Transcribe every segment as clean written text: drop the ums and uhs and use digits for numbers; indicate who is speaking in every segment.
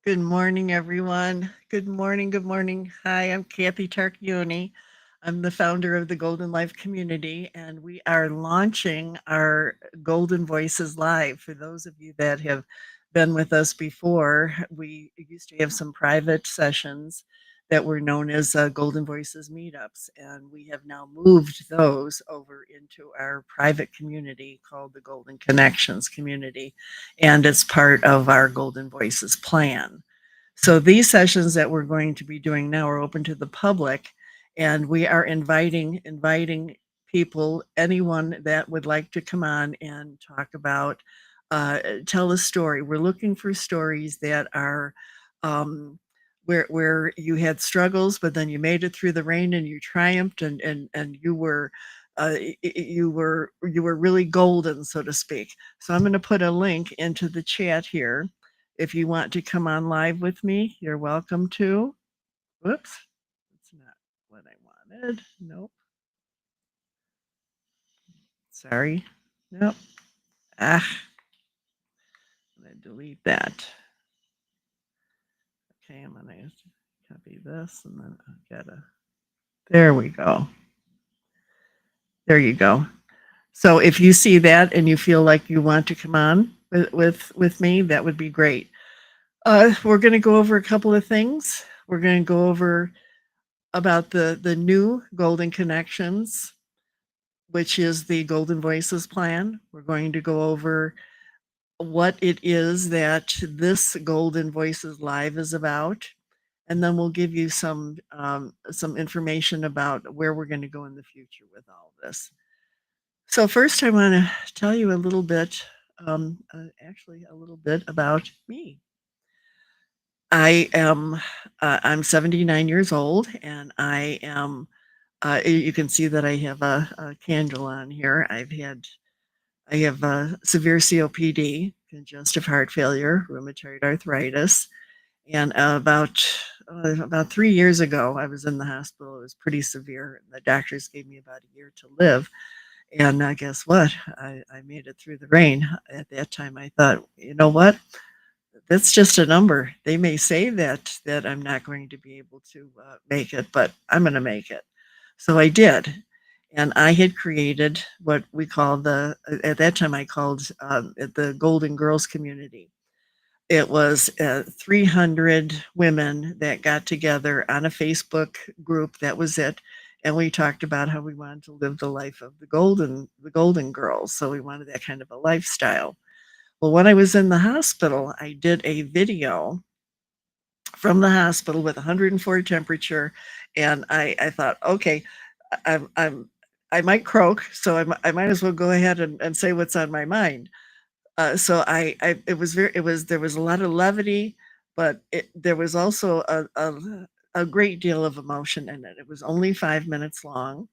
Speaker 1: Good morning, everyone. Good morning. Good morning. Hi, I'm Kathy Tarchioni. I'm the founder of the Golden Life community, and we are launching our Golden Voices Live. For those of you that have been with us before, we used to have some private sessions that were known as Golden Voices meetups, and we have now moved those over into our private community called the Golden Connections community, and it's part of our Golden Voices plan. So these sessions that we're going to be doing now are open to the public, and we are inviting people, anyone that would like to come on and talk about, tell a story. We're looking for stories that are um, where you had struggles, but then you made it through the rain and you triumphed, and you were. You were really golden, so to speak. So I'm going to put a link into the chat here if you want to come on live with me, you're welcome to. Whoops, that's not what I wanted. Nope, sorry. Nope. Ah, I'm going to delete that. Okay, I'm going to copy this and then I gotta. There we go. There you go. So if you see that and you feel like you want to come on with me, that would be great. We're going to go over a couple of things. We're going to go over about the new Golden Connections, which is the Golden Voices plan. We're going to go over what it is that this Golden Voices Live is about, and then we'll give you some information about where we're going to go in the future with all this. So first, I want to tell you a little bit, actually a little bit about me. I'm 79 years old, and I am. You can see that I have a candle on here. I have severe COPD, congestive heart failure, rheumatoid arthritis, and about 3 years ago, I was in the hospital. It was pretty severe, and the doctors gave me about a year to live. And guess what? I made it through the rain. At that time, I thought, you know what? That's just a number. They may say that I'm not going to be able to make it, but I'm going to make it. So I did, and I had created what we call at that time I called it the Golden Girls Community. It was 300 women that got together on a Facebook group. That was it, and we talked about how we wanted to live the life of the Golden Girls. So we wanted that kind of a lifestyle. Well, when I was in the hospital, I did a video from the hospital with 104 temperature, and I thought, okay, I'm I might croak, so I might as well go ahead and say what's on my mind. So I it was very it was there was a lot of levity, but there was also a great deal of emotion in it. It was only 5 minutes long,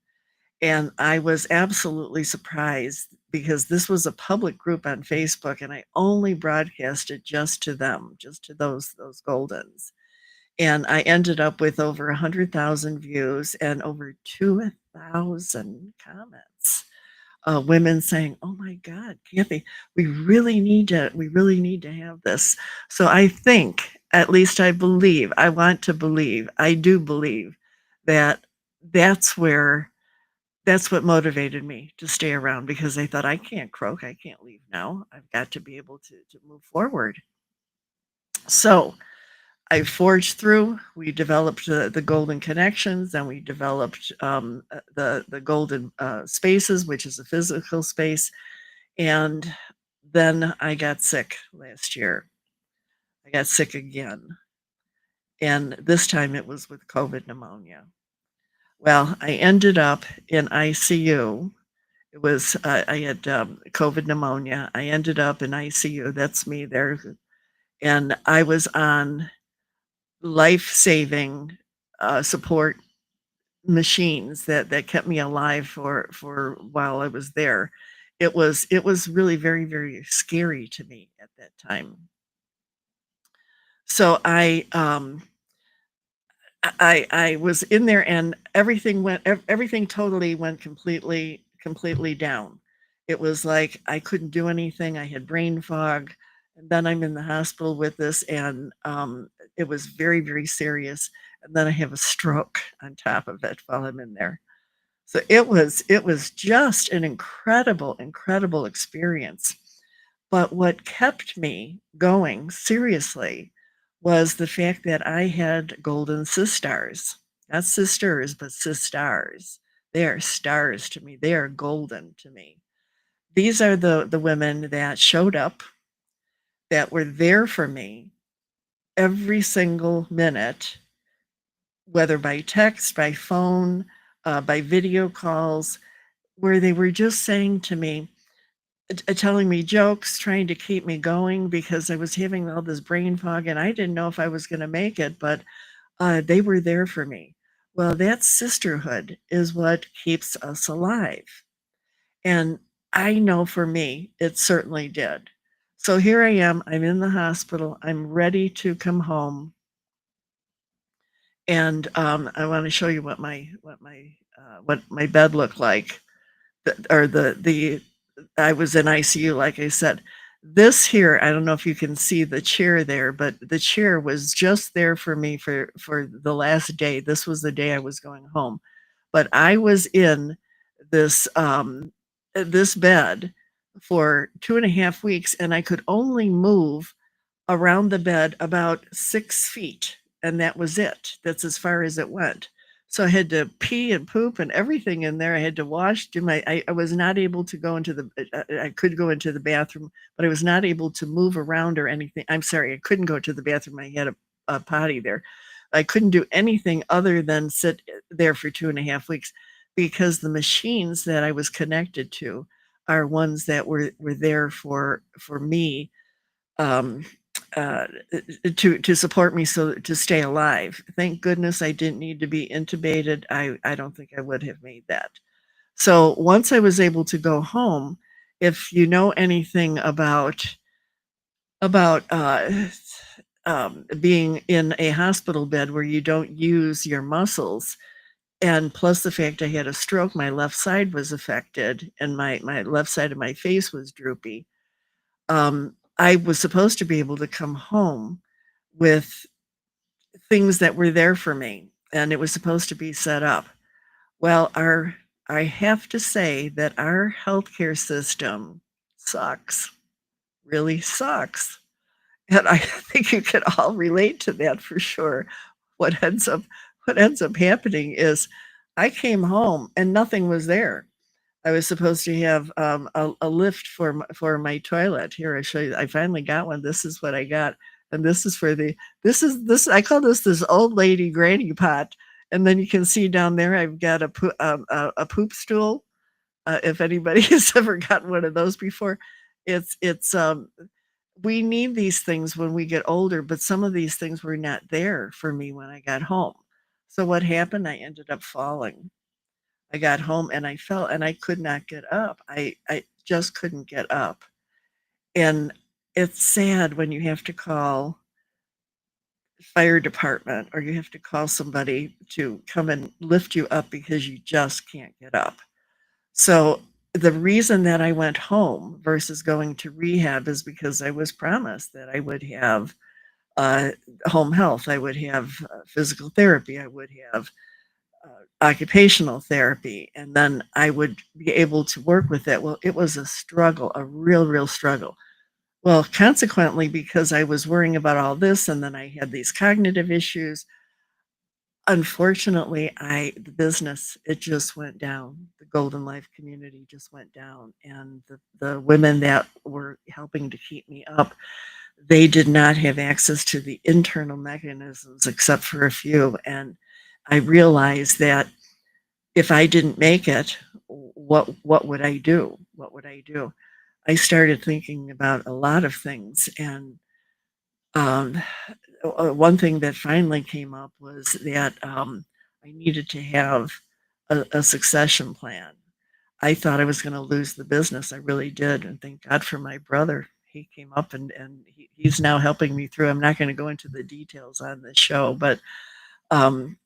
Speaker 1: and I was absolutely surprised because this was a public group on Facebook, and I only broadcasted just to them, just to those Goldens. And I ended up with over 100,000 views and over 2,000 comments. Women saying, "Oh my God, Kathy, we really need to have this." So I think, at least I believe, I want to believe, I do believe that that's where that's what motivated me to stay around because I thought I can't croak, I can't leave now. I've got to be able to move forward. So I forged through. We developed the golden connections, and we developed the golden spaces, which is a physical space. And then I got sick last year. I got sick again, and this time it was with COVID pneumonia. Well, I ended up in ICU. It was I had COVID pneumonia. I ended up in ICU. That's me there, and I was on life-saving support machines that kept me alive for while I was there. It was really very scary to me at that time. So I was in there, and everything totally went completely down. It was like I couldn't do anything. I had brain fog, and then I'm in the hospital with this, and it was very, very serious. And then I have a stroke on top of it while I'm in there. So it was just an incredible, incredible experience. But what kept me going seriously was the fact that I had golden sisters. Not sisters, but sisters. They are stars to me. They are golden to me. These are the women that showed up, that were there for me every single minute, whether by text, by phone, by video calls, where they were just saying to me, telling me jokes, trying to keep me going because I was having all this brain fog and I didn't know if I was going to make it, but they were there for me. Well, that sisterhood is what keeps us alive. And I know for me, it certainly did. So here I am, I'm in the hospital, I'm ready to come home. And I want to show you what my bed looked like, or the I was in ICU, like I said. This here, I don't know if you can see the chair there, but the chair was just there for me for the last day. This was the day I was going home. But I was in this this bed for 2.5 weeks, and I could only move around the bed about 6 feet, and that was it. That's as far as it went. So I had to pee and poop and everything in there. I had to wash, do my, I was not able to go into the, I could go into the bathroom, but I was not able to move around or anything. I'm sorry, I couldn't go to the bathroom. I had a potty there. I couldn't do anything other than sit there for 2.5 weeks because the machines that I was connected to are ones that were there for me, um, uh, to support me, so to stay alive. Thank goodness I didn't need to be intubated. I don't think I would have made that. So once I was able to go home, if you know anything about being in a hospital bed where you don't use your muscles, and plus the fact I had a stroke, my left side was affected, and my left side of my face was droopy. I was supposed to be able to come home with things that were there for me, and it was supposed to be set up. Well, our I have to say that our healthcare system sucks, really sucks. And I think you can all relate to that for sure. What ends up what ends up happening is I came home and nothing was there. I was supposed to have a lift for my toilet. Here, I show you. I finally got one. This is what I got, and this is for the. This I call this old lady granny pot. And then you can see down there, I've got a poop stool. If anybody has ever gotten one of those before, it's we need these things when we get older, but some of these things were not there for me when I got home. So what happened? I ended up falling. I got home and I fell and I could not get up. I just couldn't get up. And it's sad when you have to call fire department or you have to call somebody to come and lift you up because you just can't get up. So the reason that I went home versus going to rehab is because I was promised that I would have uh, home health, I would have physical therapy, I would have occupational therapy, and then I would be able to work with it. Well, it was a struggle, a real, real struggle. Well, consequently, because I was worrying about all this and then I had these cognitive issues, unfortunately, the business, it just went down. The Golden Life community just went down. And the women that were helping to keep me up, they did not have access to the internal mechanisms except for a few. And I realized that if I didn't make it, what would I do? What would I do? I started thinking about a lot of things, and um, one thing that finally came up was that I needed to have a succession plan. I thought I was going to lose the business. I really did, and thank God for my brother. He came up and he's now helping me through. I'm not going to go into the details on this show, but um,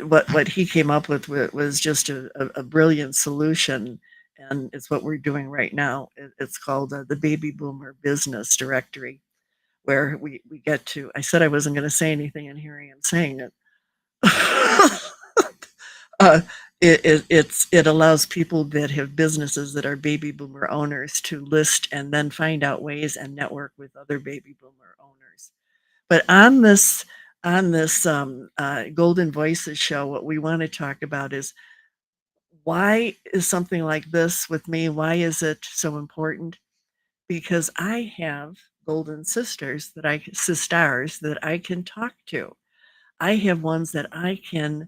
Speaker 1: what he came up with was just a brilliant solution, and it's what we're doing right now. It's called the Baby Boomer Business Directory, where we get to. I said I wasn't going to say anything, and here I am saying it. uh, it allows people that have businesses that are baby boomer owners to list and then find out ways and network with other baby boomer owners. But on this Golden Voices show, what we want to talk about is why is something like this with me? Why is it so important? Because I have golden sisters that I can talk to. I have ones that I can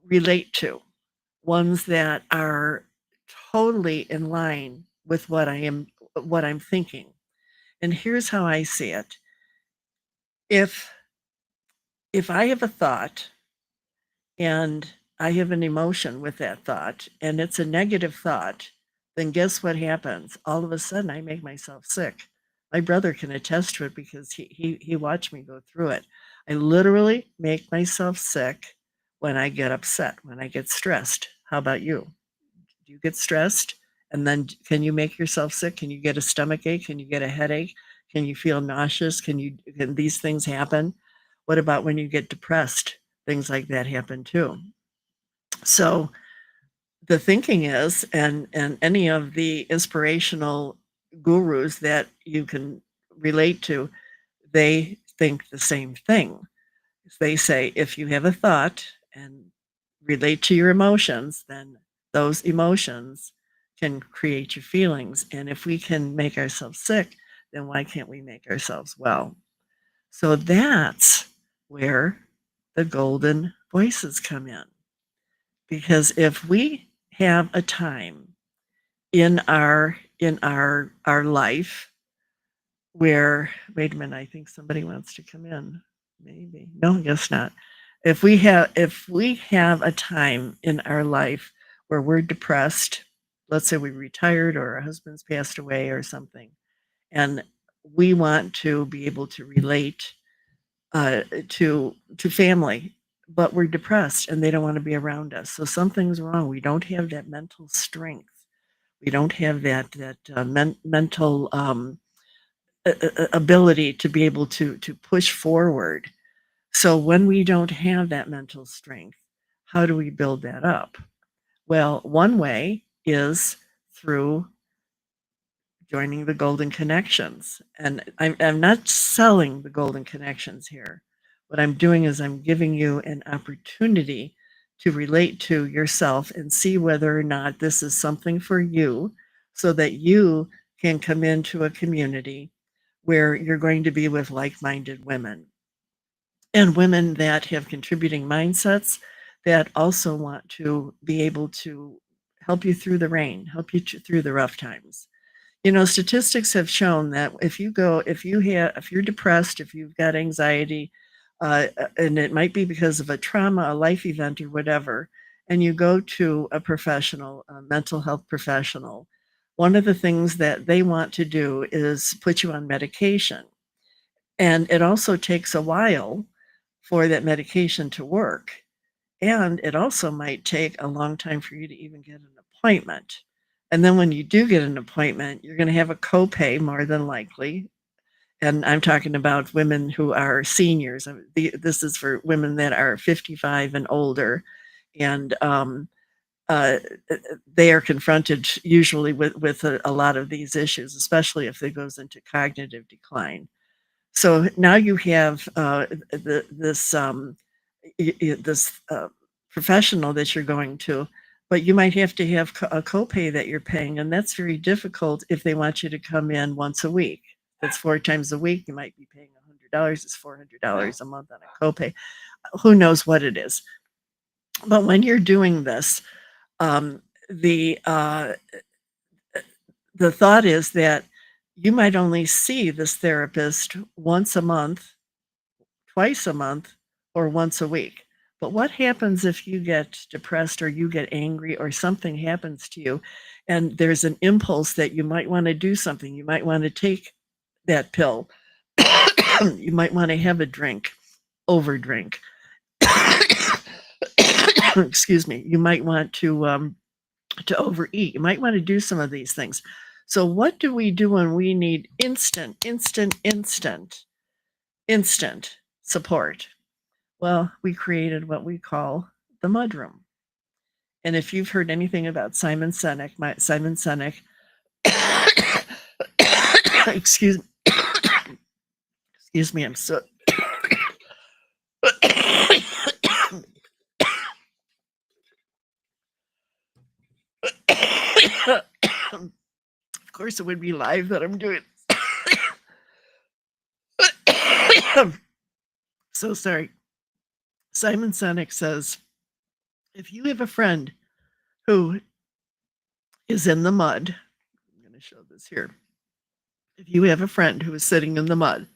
Speaker 1: relate to, ones that are totally in line with what I'm thinking. And here's how I see it. If if I have a thought and I have an emotion with that thought and it's a negative thought, then guess what happens? All of a sudden I make myself sick. My brother can attest to it because he watched me go through it. I literally make myself sick when I get upset, when I get stressed. How about you? Do you get stressed? And then can you make yourself sick? Can you get a stomach ache? Can you get a headache? Can you feel nauseous? Can these things happen? What about when you get depressed? Things like that happen too. So the thinking is, and any of the inspirational gurus that you can relate to, they think the same thing. They say if you have a thought and relate to your emotions, then those emotions can create your feelings. And if we can make ourselves sick, then why can't we make ourselves well? So that's where the golden voices come in. Because if we have a time in our life where, wait a minute, I think somebody wants to come in. Maybe. No, guess not. If we have a time in our life where we're depressed, let's say we retired or our husband's passed away or something, and we want to be able to relate to family, but we're depressed and they don't want to be around us. So something's wrong. We don't have that mental strength. We don't have that mental ability to be able to push forward. So when we don't have that mental strength, how do we build that up? Well, one way is through joining the Golden Connections. And I'm not selling the Golden Connections here. What I'm doing is I'm giving you an opportunity to relate to yourself and see whether or not this is something for you so that you can come into a community where you're going to be with like minded women and women that have contributing mindsets that also want to be able to help you through the rain, help you through the rough times. Statistics have shown that if you're depressed, if you've got anxiety, and it might be because of a trauma, a life event, or whatever, and you go to a professional, a mental health professional, one of the things that they want to do is put you on medication. And it also takes a while for that medication to work. And it also might take a long time for you to even get an appointment. And then when you do get an appointment, you're going to have a copay more than likely. And I'm talking about women who are seniors. This is for women that are 55 and older. And uh, they are confronted usually with a lot of these issues, especially if it goes into cognitive decline. So now you have this professional that you're going to, but you might have to have a copay that you're paying, and that's very difficult if they want you to come in once a week. That's 4 times a week. You might be paying $100. It's $400 a month on a copay. Who knows what it is? But when you're doing this, um, the the thought is that you might only see this therapist once a month, twice a month, or once a week. But what happens if you get depressed or you get angry or something happens to you and there's an impulse that you might want to do something? You might want to take that pill. You might want to have a drink, overdrink. Excuse me. You might want to overeat. You might want to do some of these things. So, what do we do when we need instant support? Well, we created what we call the mudroom. And if you've heard anything about Simon Sinek, excuse excuse me, I'm so of course it would be live that I'm doing. So sorry. Simon Sinek says, if you have a friend who is in the mud, I'm going to show this here. If you have a friend who is sitting in the mud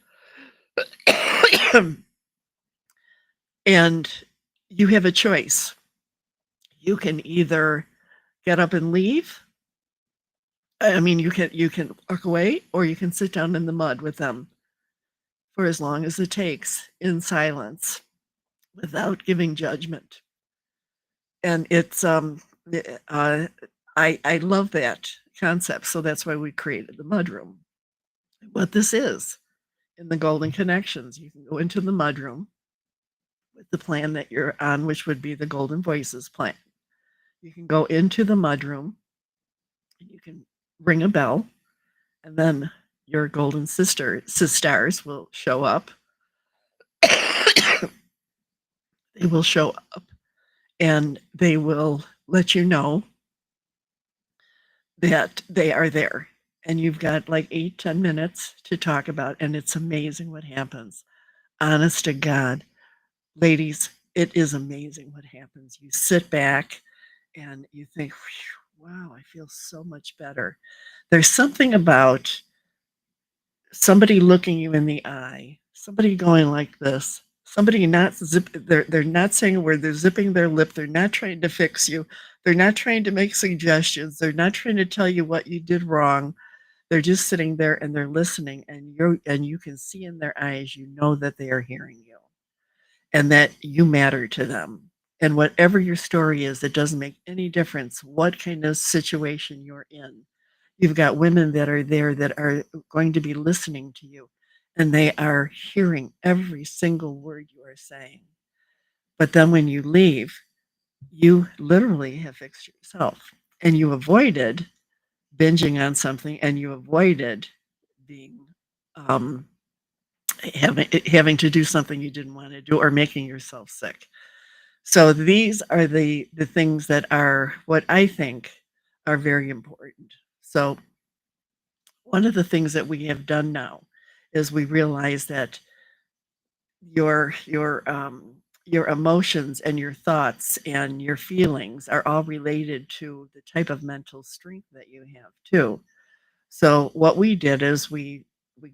Speaker 1: and you have a choice, you can either get up and leave. I mean, you can walk away, or you can sit down in the mud with them for as long as it takes in silence without giving judgment. And it's uh, I love that concept, so that's why we created the mudroom. What this is in the Golden Connections, you can go into the mudroom with the plan that you're on, which would be the Golden Voices plan. You can go into the mudroom and you can ring a bell, and then your golden sisters will show up. They will show up and they will let you know that they are there. And you've got like 8-10 minutes to talk about, and it's amazing what happens. Honest to God, ladies, it is amazing what happens. You sit back and you think, wow, I feel so much better. There's something about somebody looking you in the eye, somebody going like this, somebody not they're not saying a word, they're zipping their lip, they're not trying to fix you, they're not trying to make suggestions, they're not trying to tell you what you did wrong. They're just sitting there and they're listening, and you can see in their eyes, you know that they are hearing you and that you matter to them. And whatever your story is, it doesn't make any difference what kind of situation you're in. You've got women that are there that are going to be listening to you, and they are hearing every single word you are saying. But then when you leave, you literally have fixed yourself, and you avoided binging on something, and you avoided being um, having to do something you didn't want to do, or making yourself sick. So these are the things that are what I think are very important. So one of the things that we have done now is we realize that your emotions and your thoughts and your feelings are all related to the type of mental strength that you have too. So what we did is we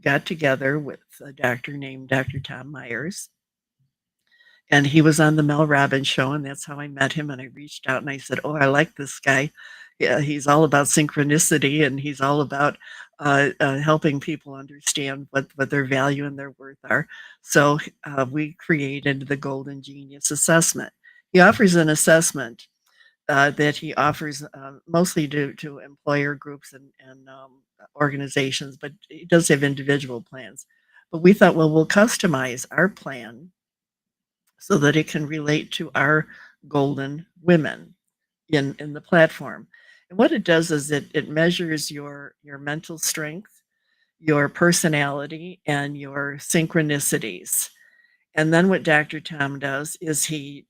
Speaker 1: got together with a doctor named Dr. Tom Myers, and he was on the Mel Robbins show, and that's how I met him. And I reached out and I said, "Oh, I like this guy. Yeah, he's all about synchronicity, and he's all about helping people understand what their value and their worth are." So we created the Golden Genius Assessment. He offers an assessment that he offers mostly to employer groups and organizations, but he does have individual plans. But we thought, well, we'll customize our plan so that it can relate to our golden women in the platform. And what it does is it measures your mental strength, your personality, and your synchronicities. And then what Dr. Tom does is he,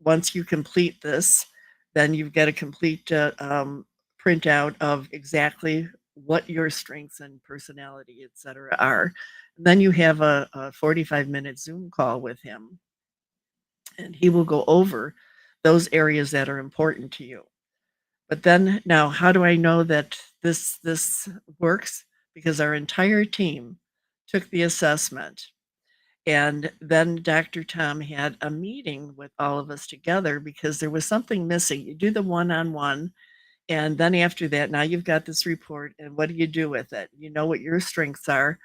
Speaker 1: once you complete this, then you've got a complete printout of exactly what your strengths and personality, et cetera, are. And then you have a 45-minute Zoom call with him, and he will go over those areas that are important to you. But then now, how do I know that this works? Because our entire team took the assessment, and then Dr. Tom had a meeting with all of us together because there was something missing. You do the one-on-one, and then after that, now you've got this report, and what do you do with it? You know what your strengths are.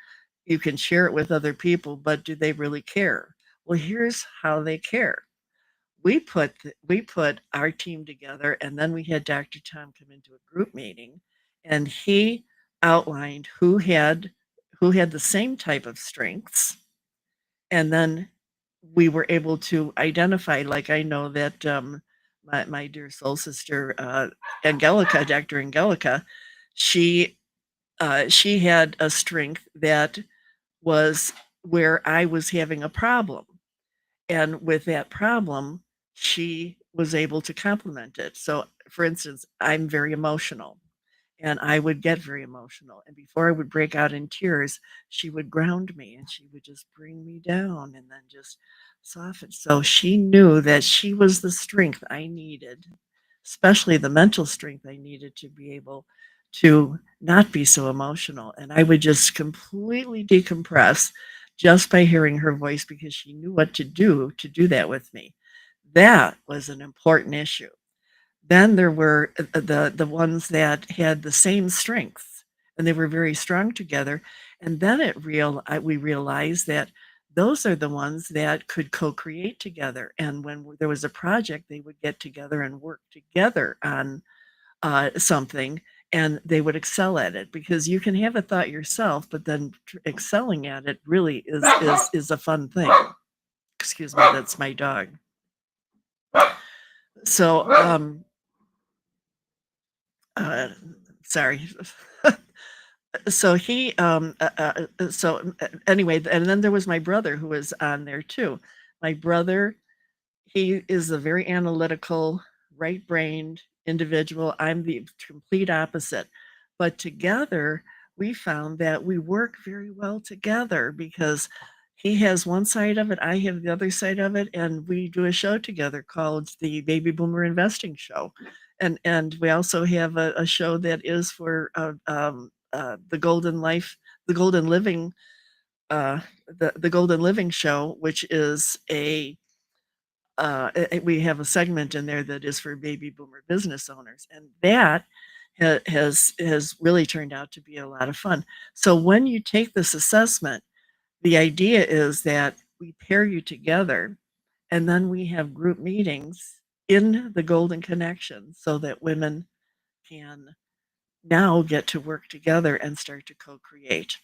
Speaker 1: You can share it with other people, but do they really care? Well, here's how they care. We put our team together, and then we had Dr. Tom come into a group meeting, and he outlined who had the same type of strengths, and then we were able to identify, like, I know that, my dear soul sister, Angelica, Dr. Angelica, she, she had a strength that was where I was having a problem, and with that problem, she was able to complement it. So, for instance, I'm very emotional, and I would get very emotional, and before I would break out in tears, she would ground me, and she would just bring me down and then just soften. So she knew that she was the strength I needed, especially the mental strength I needed to be able to not be so emotional, and I would just completely decompress just by hearing her voice because she knew what to do that with me. That was an important issue. Then there were, the ones that had the same strengths, and they were very strong together, and then we realized that those are the ones that could co-create together, and when there was a project, they would get together and work together on, something, and they would excel at it, because you can have a thought yourself, but then excelling at it really is a fun thing. Excuse me, that's my dog. So, uh, sorry. So anyway, and then there was my brother who was on there too. My brother, he is a very analytical, right-brained individual. I'm the complete opposite. But together, we found that we work very well together because he has one side of it, I have the other side of it, and we do a show together called the Baby Boomer Investing Show. And we also have a show that is for the Golden Life, the Golden Living, uh, the Golden Living Show, which is we have a segment in there that is for baby boomer business owners, and that has really turned out to be a lot of fun. So when you take this assessment, the idea is that we pair you together, and then we have group meetings in the Golden Connection so that women can now get to work together and start to co-create.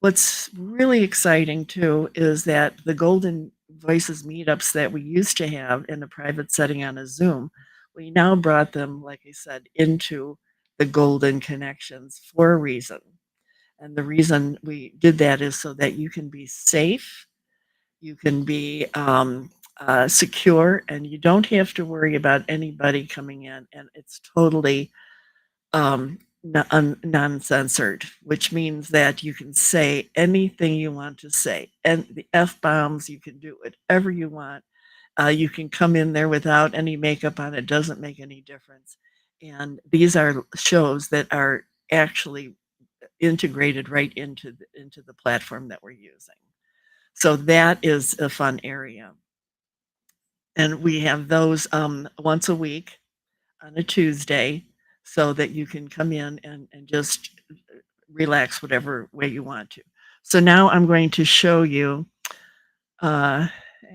Speaker 1: What's really exciting too is that the Golden Voices meetups that we used to have in a private setting on a Zoom, we now brought them, like I said, into the Golden Connections for a reason. And the reason we did that is so that you can be safe, you can be secure, and you don't have to worry about anybody coming in. And it's totally non-censored, which means that you can say anything you want to say, and the f bombs. You can do whatever you want. You can come in there without any makeup on. It doesn't make any difference. And these are shows that are actually integrated right into the platform that we're using. So that is a fun area, and we have those once a week on a Tuesday so that you can come in and just relax whatever way you want to. So now I'm going to show you, uh,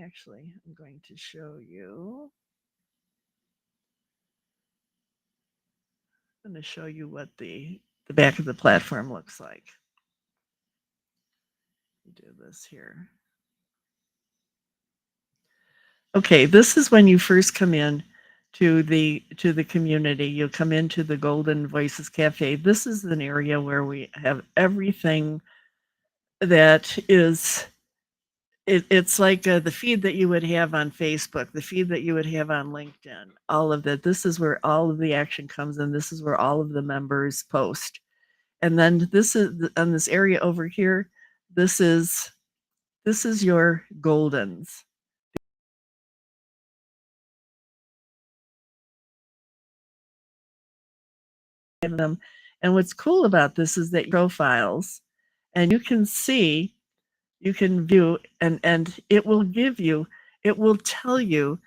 Speaker 1: actually, I'm going to show you, I'm going to show you what the back of the platform looks like. Do this here. Okay, this is when you first come in to the community. You'll come into the Golden Voices Cafe. This is an area where we have everything that is it's like the feed that you would have on Facebook, the feed that you would have on LinkedIn, all of that. This is where all of the action comes in. This is where all of the members post. And then this is on this area over here. This is your Goldens. Them. And what's cool about this is that profiles, and you can see, you can view, and it will tell you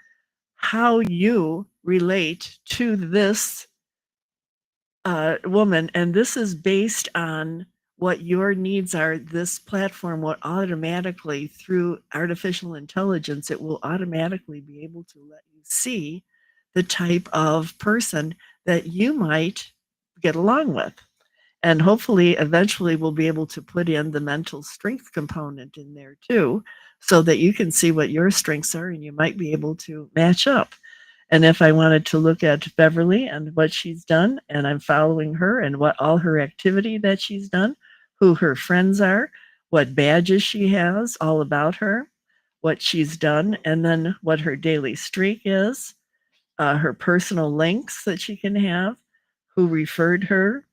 Speaker 1: how you relate to this woman, and this is based on what your needs are. This platform will automatically, through artificial intelligence, it will automatically be able to let you see the type of person that you might get along with. And hopefully, eventually, we'll be able to put in the mental strength component in there too, so that you can see what your strengths are and you might be able to match up. And if I wanted to look at Beverly and what she's done, and I'm following her and what all her activity that she's done, who her friends are, what badges she has, all about her, what she's done, and then what her daily streak is, her personal links that she can have, who referred her,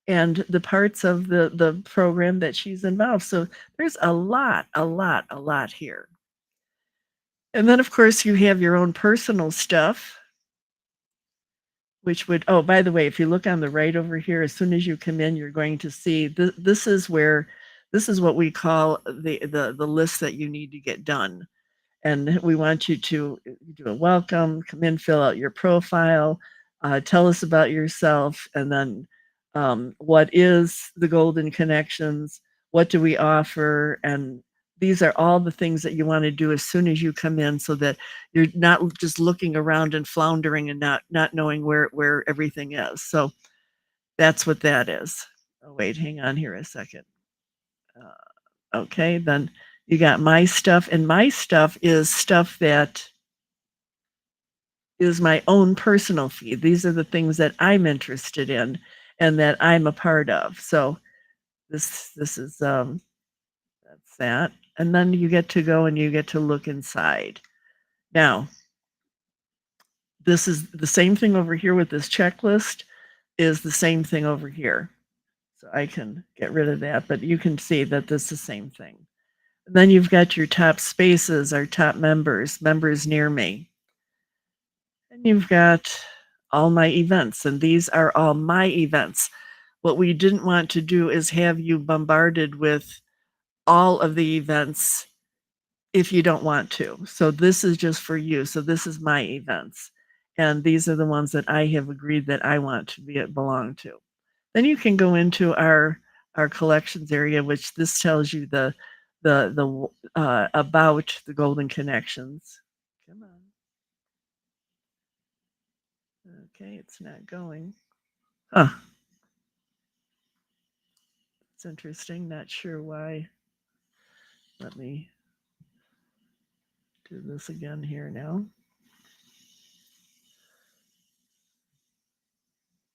Speaker 1: and the parts of the program that she's involved. So there's a lot here. And then, of course, you have your own personal stuff, which would, oh, by the way, if you look on the right over here, as soon as you come in, you're going to see this is where, this is what we call the list that you need to get done. And we want you to do a welcome, come in, fill out your profile, tell us about yourself, and then what is the Golden Connections? What do we offer? And these are all the things that you want to do as soon as you come in, so that you're not just looking around and floundering and not knowing where everything is. So that's what that is. Oh, wait, hang on here a second. Okay, then you got my stuff, and my stuff is stuff that is my own personal feed. These are the things that I'm interested in and that I'm a part of. So this is that's that. And then you get to go and you get to look inside. Now, this is the same thing over here with this checklist is the same thing over here. So I can get rid of that, but you can see that this is the same thing. And then you've got your top spaces, our top members, members near me. And you've got all my events, and these are all my events. What we didn't want to do is have you bombarded with all of the events if you don't want to. So this is just for you. So this is my events. And these are the ones that I have agreed that I want to belong to. Then you can go into our collections area, which this tells you the about the Golden Connections. Come on. Okay, it's not going. Huh. It's interesting. Not sure why. Let me do this again here now.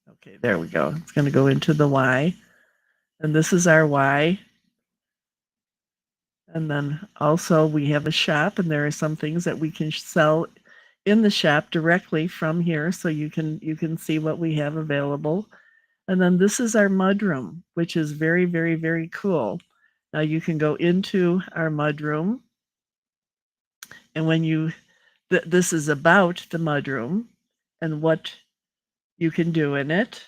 Speaker 1: Okay, there we go. It's going to go into the Y. And this is our Y. And then also we have a shop, and there are some things that we can sell in the shop directly from here, so you can see what we have available. And then this is our mudroom, which is very, very, very cool. Now you can go into our mudroom, and when you this is about the mudroom and what you can do in it.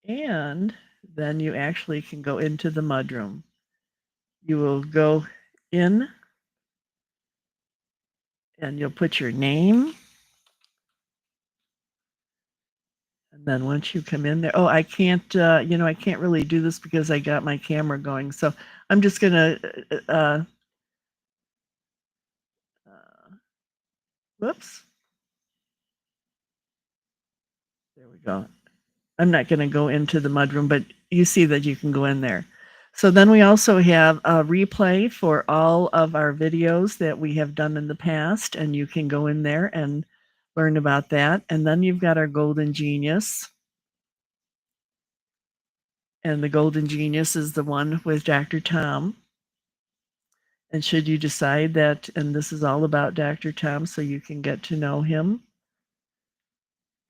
Speaker 1: And then you actually can go into the mudroom. You will go in and you'll put your name. And then once you come in there, oh, I can't, I can't really do this because I got my camera going. So I'm just going to, whoops. There we go. I'm not going to go into the mudroom, but you see that you can go in there. So then we also have a replay for all of our videos that we have done in the past, and you can go in there and learn about that. And then you've got our Golden Genius. And the Golden Genius is the one with Dr. Tom. And should you decide that, and this is all about Dr. Tom, so you can get to know him.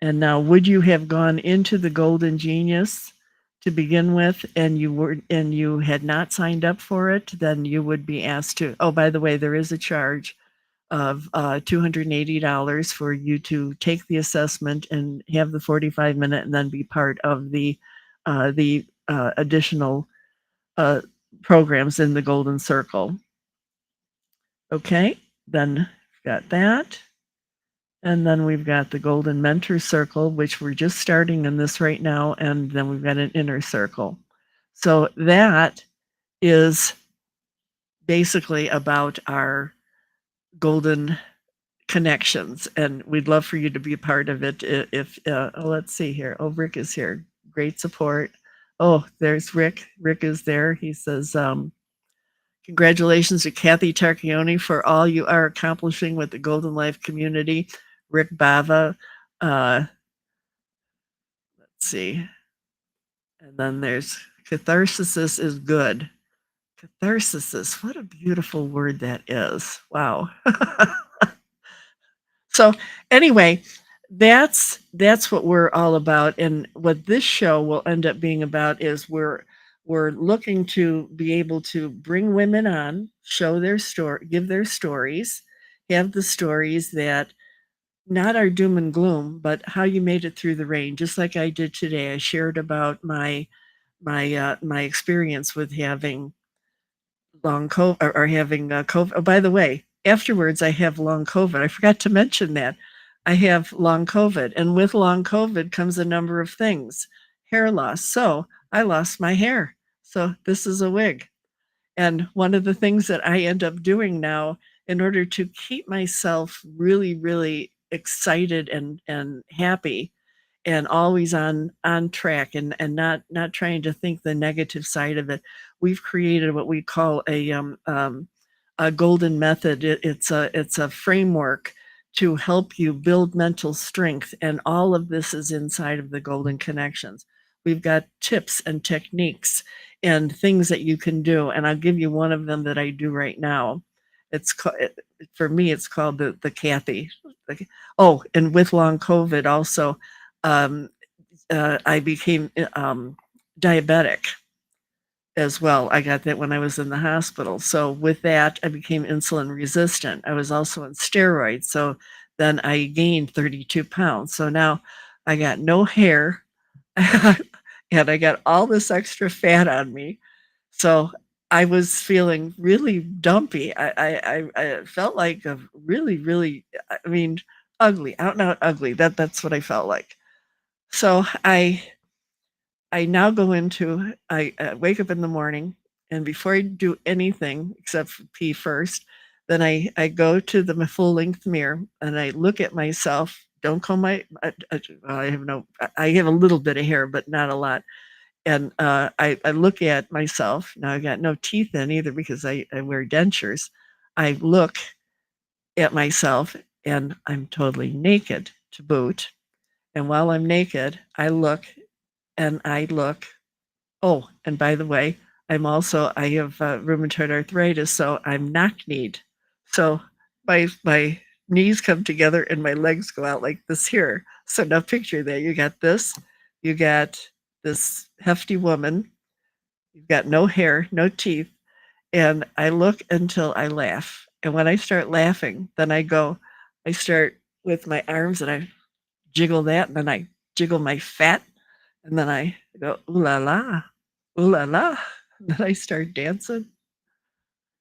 Speaker 1: And now, would you have gone into the Golden Genius to begin with, and you had not signed up for it, then you would be asked to. Oh, by the way, there is a charge of $280 for you to take the assessment and have the 45-minute, and then be part of the additional programs in the Golden Circle. Okay, then we've got that. And then we've got the Golden Mentor Circle, which we're just starting in this right now. And then we've got an inner circle. So that is basically about our Golden Connections. And we'd love for you to be a part of it. If let's see here. Oh, Rick is here. great support. Oh, there's Rick. Rick is there. He says, congratulations to Kathy Tarchioni for all you are accomplishing with the Golden Life community. Rick Bava. Let's see. And then there's catharsis is good. Catharsis. What a beautiful word that is. Wow. So anyway, that's what we're all about, and what this show will end up being about is we're looking to be able to bring women on, show their story, give their stories, have the stories that not are doom and gloom, but how you made it through the rain. Just like I did today, I shared about my experience with having long COVID or having COVID. Oh, by the way, afterwards I have long COVID. I forgot to mention that. I have long COVID, and with long COVID comes a number of things. Hair loss. So I lost my hair. So this is a wig. And one of the things that I end up doing now in order to keep myself really, really excited and happy and always on track and not trying to think the negative side of it. We've created what we call a golden method. It's a framework to help you build mental strength, and all of this is inside of the golden connections. We've got tips and techniques and things that you can do, and I'll give you one of them that I do right now. It's for me, it's called the Kathy. Oh, and with long COVID also, um, I became diabetic as well. I got that when I was in the hospital. So with that, I became insulin resistant. I was also on steroids. So then I gained 32 pounds. So now I got no hair and I got all this extra fat on me. So I was feeling really dumpy. I felt like a really, really, I mean, ugly, out and out ugly. That's what I felt like. So I now go into I wake up in the morning, and before I do anything except for pee first, then I go to the full length mirror and I look at myself. Don't comb my I have no I have a little bit of hair, but not a lot. And I look at myself. Now I got no teeth in either because I wear dentures. I look at myself and I'm totally naked to boot. And while I'm naked, I look and I look. Oh, and by the way, I have rheumatoid arthritis, so I'm knock-kneed. So my knees come together and my legs go out like this here. So now picture that. You got this hefty woman, you've got no hair, no teeth, and I look until I laugh. And when I start laughing, then I start with my arms and I jiggle that, and then I jiggle my fat, and then I go, ooh la la, ooh la la. And then I start dancing.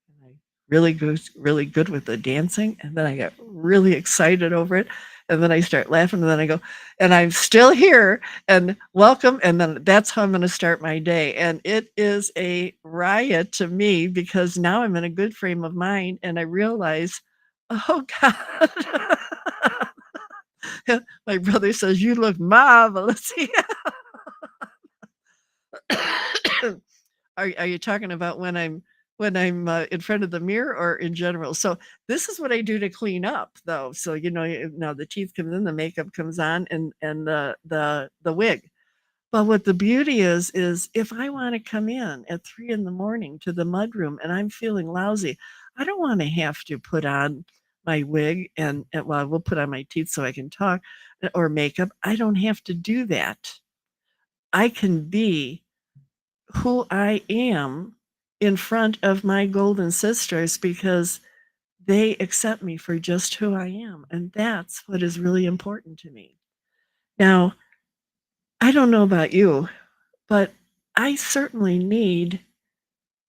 Speaker 1: And I really good with the dancing. And then I get really excited over it. And then I start laughing. And then I go, and I'm still here and welcome. And then that's how I'm going to start my day. And it is a riot to me because now I'm in a good frame of mind and I realize, oh God. My brother says, you look marvelous. Are you talking about when I'm in front of the mirror or in general? So this is what I do to clean up, though. So now the teeth comes in, the makeup comes on, and the wig. But what the beauty is if I want to come in at 3 in the morning to the mudroom and I'm feeling lousy, I don't want to have to put on my wig and well, I will put on my teeth so I can talk or makeup. I don't have to do that. I can be who I am in front of my golden sisters because they accept me for just who I am. And that's what is really important to me. Now, I don't know about you, but I certainly need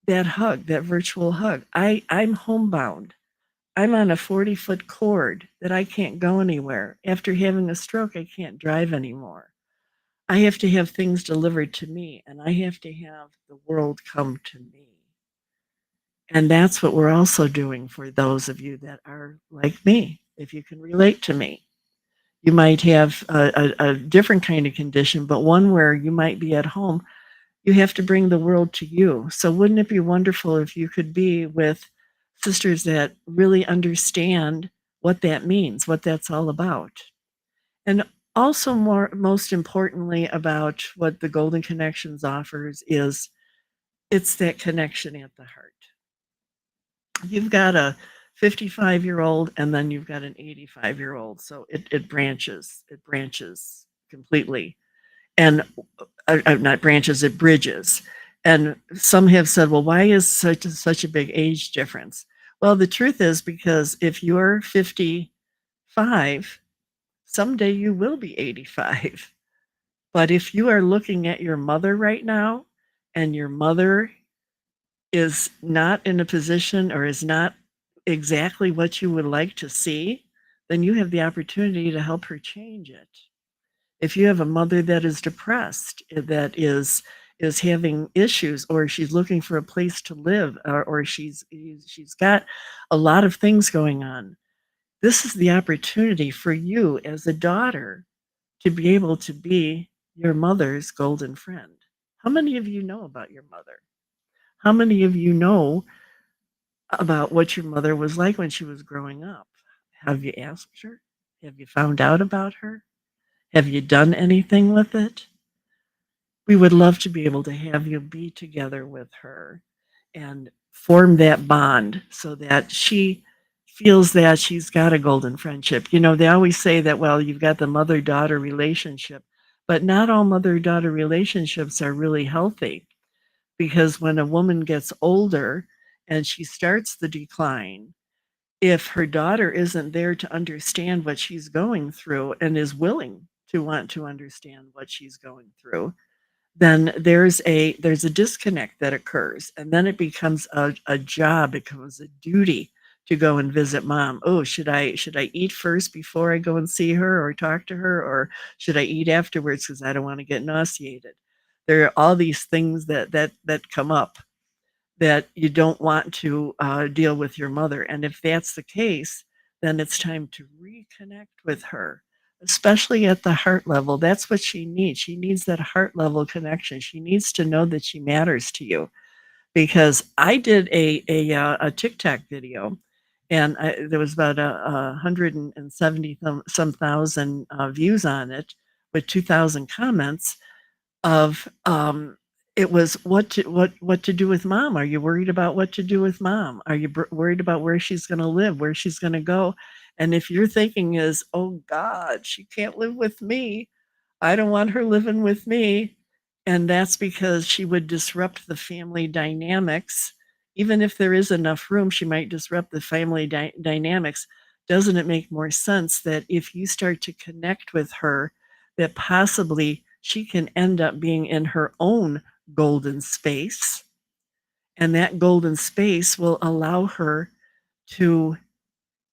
Speaker 1: that hug, that virtual hug. I'm homebound. I'm on a 40-foot cord that I can't go anywhere. After having a stroke, I can't drive anymore. I have to have things delivered to me, and I have to have the world come to me. And that's what we're also doing for those of you that are like me, if you can relate to me. You might have a different kind of condition, but one where you might be at home. You have to bring the world to you. So wouldn't it be wonderful if you could be with sisters that really understand what that means, what that's all about? And also most importantly about what the Golden Connections offers is it's that connection at the heart. You've got a 55-year-old and then you've got an 85-year-old. So it branches completely. And not branches, it bridges. And some have said, well, why is such a big age difference? Well, the truth is because if you're 55, someday you will be 85. But if you are looking at your mother right now and your mother is not in a position or is not exactly what you would like to see, then you have the opportunity to help her change it. If you have a mother that is depressed, that is having issues, or she's looking for a place to live, or she's got a lot of things going on, this is the opportunity for you as a daughter to be able to be your mother's golden friend. How many of you know about your mother? How many of you know about what your mother was like when she was growing up? Have you asked her? Have you found out about her? Have you done anything with it? We would love to be able to have you be together with her and form that bond so that she feels that she's got a golden friendship. You know, they always say that, well, you've got the mother daughter relationship, but not all mother daughter relationships are really healthy because when a woman gets older and she starts the decline, if her daughter isn't there to understand what she's going through and is willing to want to understand what she's going through, then there's a disconnect that occurs, and then it becomes a job, it becomes a duty to go and visit mom. Oh, should I eat first before I go and see her or talk to her, or should I eat afterwards because I don't want to get nauseated? There are all these things that come up that you don't want to deal with your mother. And if that's the case, then it's time to reconnect with her, especially at the heart level. That's what she needs. She needs that heart level connection. She needs to know that she matters to you. Because I did a TikTok video, and there was about 170 some thousand views on it, with 2,000 comments of it was what to do with mom. Are you worried about what to do with mom? Are you worried about where she's going to live, where she's going to go? And if your thinking is, oh God, she can't live with me, I don't want her living with me, and that's because she would disrupt the family dynamics. Even if there is enough room, she might disrupt the family dynamics. Doesn't it make more sense that if you start to connect with her, that possibly she can end up being in her own golden space, and that golden space will allow her to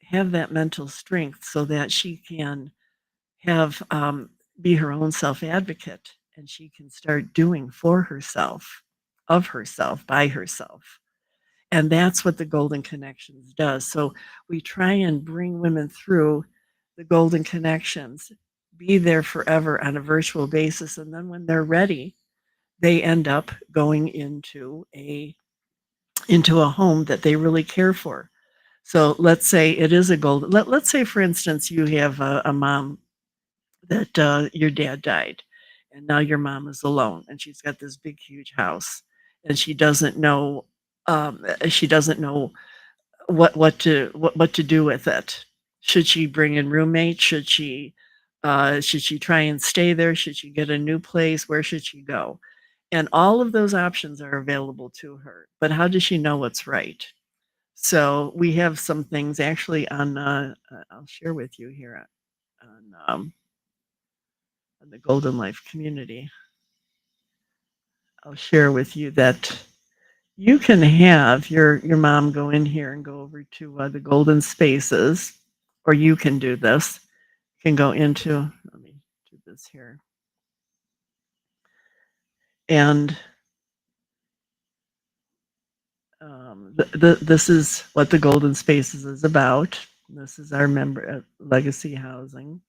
Speaker 1: have that mental strength so that she can have be her own self advocate, and she can start doing for herself, of herself, by herself. And that's what the Golden Connections does. So we try and bring women through the Golden Connections, be there forever on a virtual basis. And then when they're ready, they end up going into a home that they really care for. So let's say it is a golden, let's say, for instance, you have a mom that your dad died, and now your mom is alone, and she's got this big, huge house, and she doesn't know what to do with it. Should she bring in roommates? Should she try and stay there? Should she get a new place? Where should she go? And all of those options are available to her. But how does she know what's right? So we have some things actually on. I'll share with you here on the Golden Life community. I'll share with you that you can have your mom go in here and go over to the golden spaces, or you can do this. You can go into, let me do this here. And this is what the golden spaces is about. This is our member legacy housing.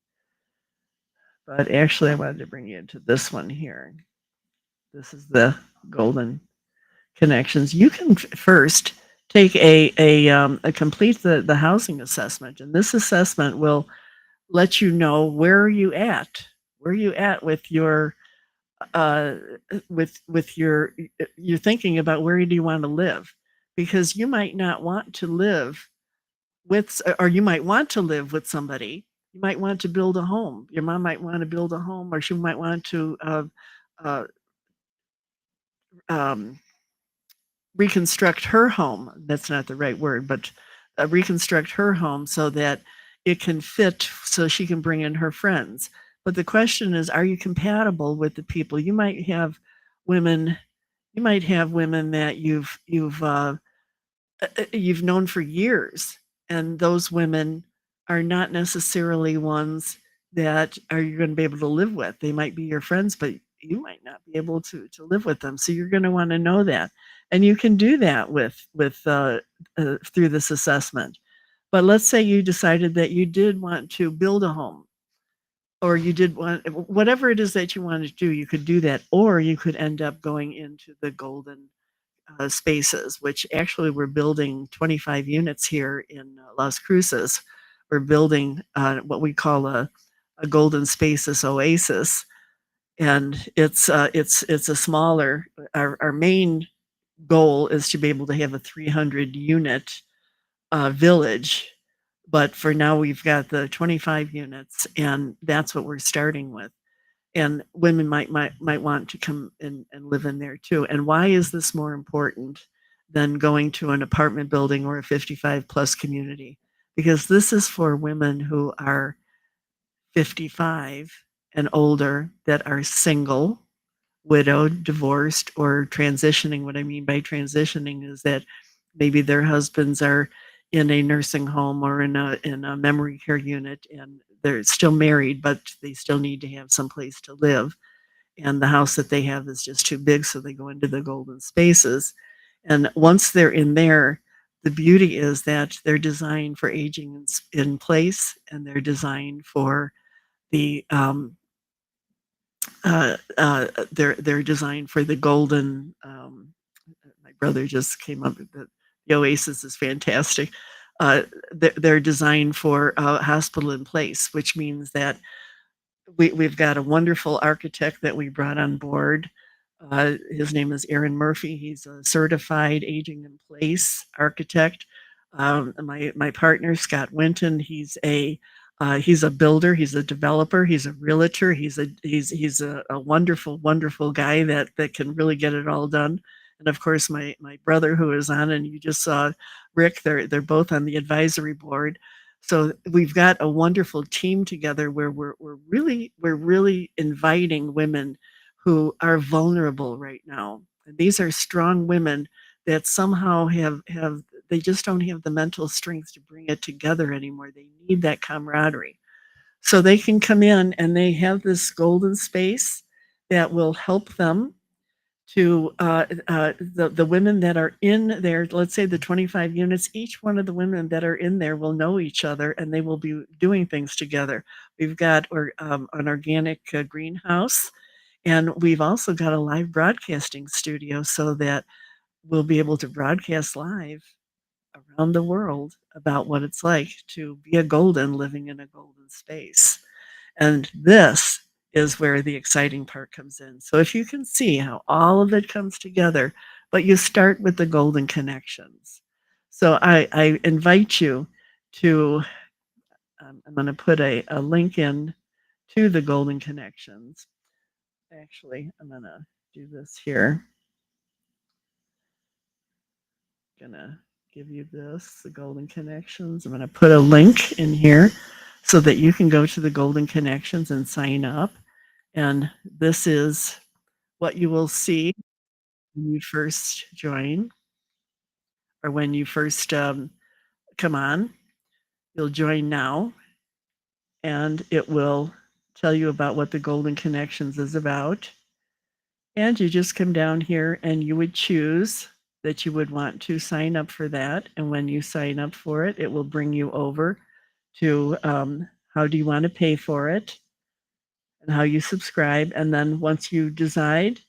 Speaker 1: But actually, I wanted to bring you into this one here. This is the golden connections. You can first take a complete the housing assessment, and this assessment will let you know where are you at, where are you at uh, with your you're thinking about where do you want to live, because you might not want to live with, or you might want to live with somebody. You might want to build a home. Your mom might want to build a home, or she might want to uh, um, reconstruct her home. That's not the right word, but reconstruct her home so that it can fit, so she can bring in her friends. But the question is, are you compatible with the people? Women, you might have women that you've known for years, and those women are not necessarily ones that are you're going to be able to live with. They might be your friends, but you might not be able to live with them. So you're going to want to know that, and you can do that with through this assessment. But let's say you decided that you did want to build a home, or you did want whatever it is that you wanted to do. You could do that, or you could end up going into the golden spaces, which actually we're building 25 units here in Las Cruces. We're building what we call a golden spaces oasis, and it's a smaller. Our main goal is to be able to have a 300 unit village, but for now we've got the 25 units, and that's what we're starting with. And women might want to come in and live in there too. And why is this more important than going to an apartment building or a 55 plus community? Because this is for women who are 55 and older, that are single, widowed, divorced, or transitioning. What I mean by transitioning is that maybe their husbands are in a nursing home or in a memory care unit, and they're still married, but they still need to have some place to live, and the house that they have is just too big, so they go into the golden spaces. And once they're in there, the beauty is that they're designed for aging in place, and they're designed for the they're designed for the golden. My brother just came up with the Oasis is fantastic. They're designed for hospital in place, which means that we've got a wonderful architect that we brought on board. His name is Aaron Murphy. He's a certified aging in place architect. My partner Scott Winton. He's a builder. He's a developer. He's a realtor. He's a wonderful guy that can really get it all done. And of course, my brother who is on, and you just saw Rick. They're both on the advisory board. So we've got a wonderful team together where we're really inviting women who are vulnerable right now. And these are strong women that somehow have they just don't have the mental strength to bring it together anymore. They need that camaraderie. So they can come in and they have this golden space that will help them to the women that are in there. Let's say the 25 units, each one of the women that are in there will know each other, and they will be doing things together. We've got an organic greenhouse, and we've also got a live broadcasting studio so that we'll be able to broadcast live around the world about what it's like to be a golden living in a golden space. And this is where the exciting part comes in. So if you can see how all of it comes together, but you start with the golden connections. So I invite you to, I'm going to put a link in to the golden connections. Actually, I'm going to do this here. Gonna give you this, the golden connections. I'm going to put a link in here so that you can go to the golden connections and sign up. And this is what you will see when you first join, or when you first come on. You'll join now, and it will tell you about what the golden connections is about. And you just come down here and you would choose that you would want to sign up for that. And when you sign up for it, it will bring you over to how do you want to pay for it. and how you subscribe. And then once you decide,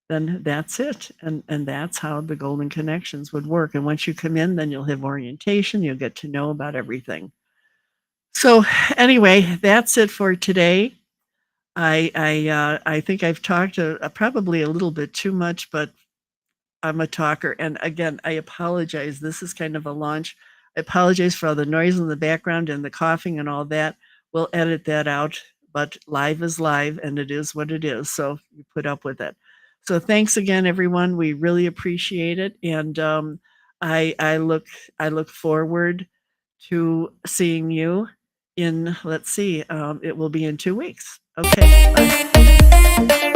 Speaker 1: then that's it. And that's how the Golden Connections would work. And once you come in, then you'll have orientation. You'll get to know about everything. So anyway, that's it for today. I think I've talked probably a little bit too much, but I'm a talker. And again, I apologize. This is kind of a launch. I apologize for all the noise in the background and the coughing and all that. We'll edit that out, but live is live and it is what it is. So you put up with it. So thanks again, everyone. We really appreciate it. And I look forward to seeing you in, let's see, it will be in 2 weeks. Okay. Bye.